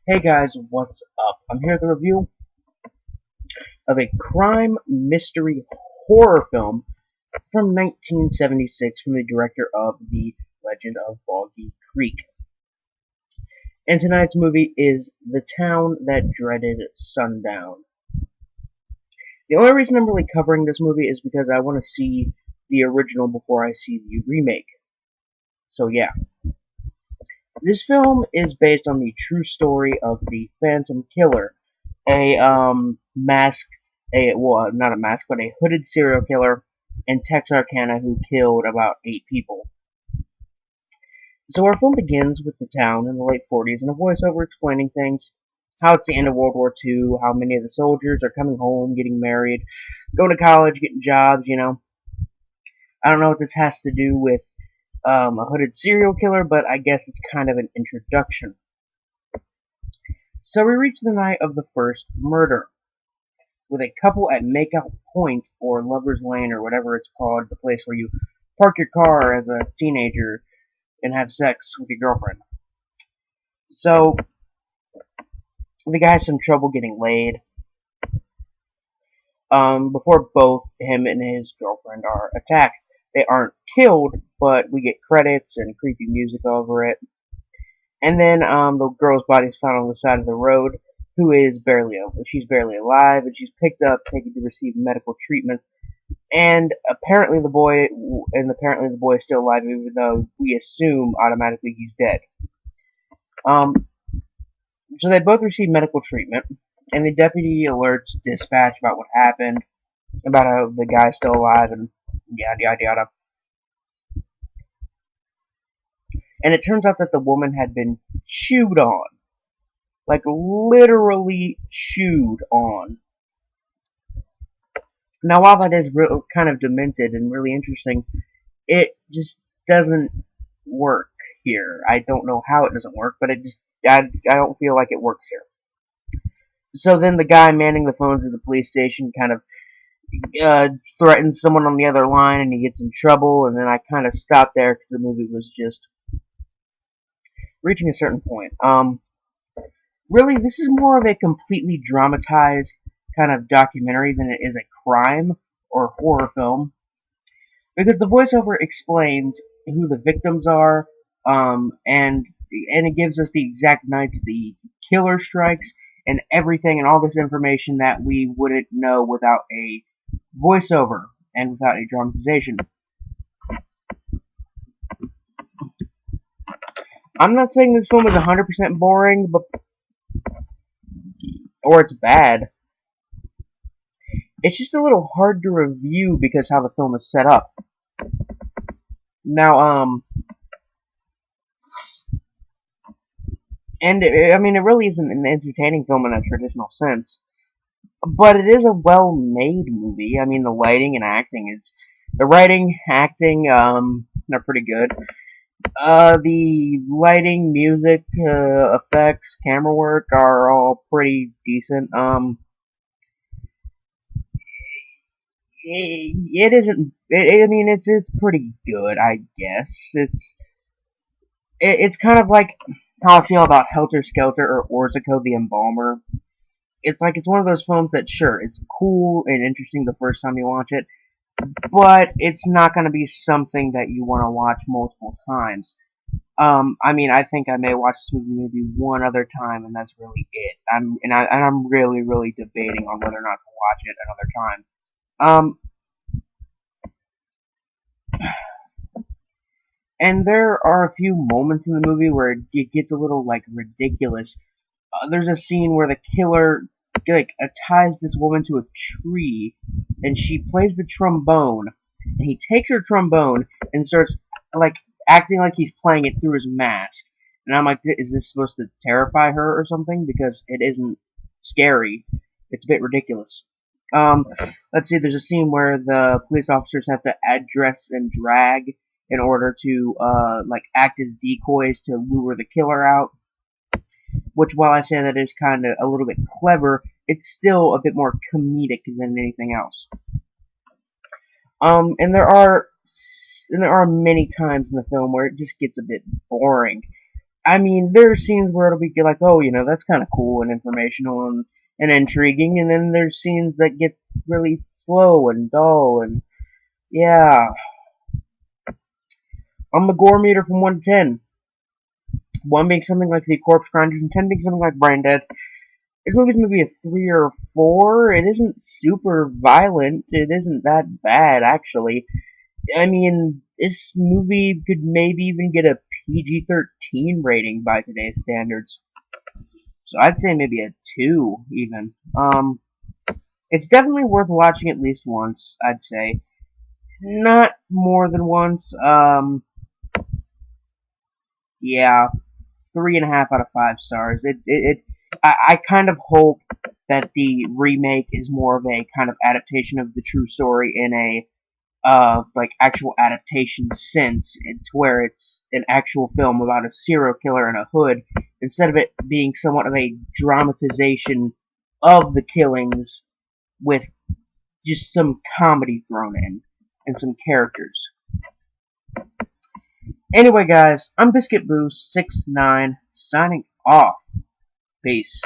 Hey guys, what's up? I'm here with a review of a crime mystery horror film from 1976 from the director of The Legend of Boggy Creek. And tonight's movie is The Town That Dreaded Sundown. The only reason I'm really covering this movie is because I want to see the original before I see the remake. So yeah. This film is based on the true story of the Phantom Killer, a masked, not a mask, but a hooded serial killer in Texarkana who killed about 8 people. So our film begins with the town in the late 40s and a voiceover explaining things, how it's the end of World War II, how many of the soldiers are coming home, getting married, going to college, getting jobs. I don't know what this has to do with a hooded serial killer, but I guess it's kind of an introduction. So we reach the night of the first murder, with a couple at Makeout Point or Lover's Lane or whatever it's called, the place where you park your car as a teenager and have sex with your girlfriend. So the guy has some trouble getting laid. Before both him and his girlfriend are attacked. They aren't killed, but we get credits and creepy music over it. And then the girl's body is found on the side of the road, she's barely alive, and she's picked up, taken to receive medical treatment. And apparently the boy is still alive, even though we assume automatically he's dead. Um, so they both receive medical treatment, and the deputy alerts dispatch about what happened, about how the guy's still alive, and yada yada yada. And it turns out that the woman had been chewed on, like literally chewed on. Now, while that is kind of demented and really interesting, it just doesn't work here. I don't know how it doesn't work, but I don't feel like it works here. So then the guy manning the phones at the police station kind of threatens someone on the other line, and he gets in trouble. And then I kind of stopped there because the movie was just reaching a certain point. Really, this is more of a completely dramatized kind of documentary than it is a crime or horror film, because the voiceover explains who the victims are, and it gives us the exact nights the killer strikes and everything and all this information that we wouldn't know without a voiceover and without a dramatization. I'm not saying this film is 100% boring, or it's bad. It's just a little hard to review because how the film is set up. Now, I mean, it really isn't an entertaining film in a traditional sense, but it is a well-made movie. I mean, the writing, acting, they're pretty good. The lighting, music, effects, camera work are all pretty decent. It isn't. I mean, it's pretty good, I guess. It's kind of like how I feel about Helter Skelter or Orzico the Embalmer. It's like it's one of those films that sure it's cool and interesting the first time you watch it, but it's not going to be something that you want to watch multiple times. I mean, I think I may watch this movie maybe one other time, and that's really it. I'm really, really debating on whether or not to watch it another time. And there are a few moments in the movie where it gets a little like ridiculous. There's a scene where the killer like ties this woman to a tree, and she plays the trombone, and he takes her trombone and starts like acting like he's playing it through his mask. And I'm like, is this supposed to terrify her or something? Because it isn't scary. It's a bit ridiculous. Um, let's see. There's a scene where the police officers have to address and drag in order to like act as decoys to lure the killer out. Which, while I say that is kind of a little bit clever, it's still a bit more comedic than anything else. And there are many times in the film where it just gets a bit boring. I mean, there are scenes where it'll be like, oh, that's kind of cool and informational and intriguing, and then there's scenes that get really slow and dull, and yeah. On the gore meter from 1 to 10, 1 being something like The Corpse Grinders, and 10 being something like Brain Dead, this movie's maybe a 3 or 4. It isn't super violent. It isn't that bad, actually. I mean, this movie could maybe even get a PG-13 rating by today's standards. So I'd say maybe a 2, even. It's definitely worth watching at least once, I'd say. Not more than once. Yeah, 3.5 out of 5 stars. I kind of hope that the remake is more of a kind of adaptation of the true story in a like actual adaptation sense, to where it's an actual film about a serial killer in a hood, instead of it being somewhat of a dramatization of the killings with just some comedy thrown in and some characters. Anyway, guys, I'm Biscuit Boo 69 signing off. Peace.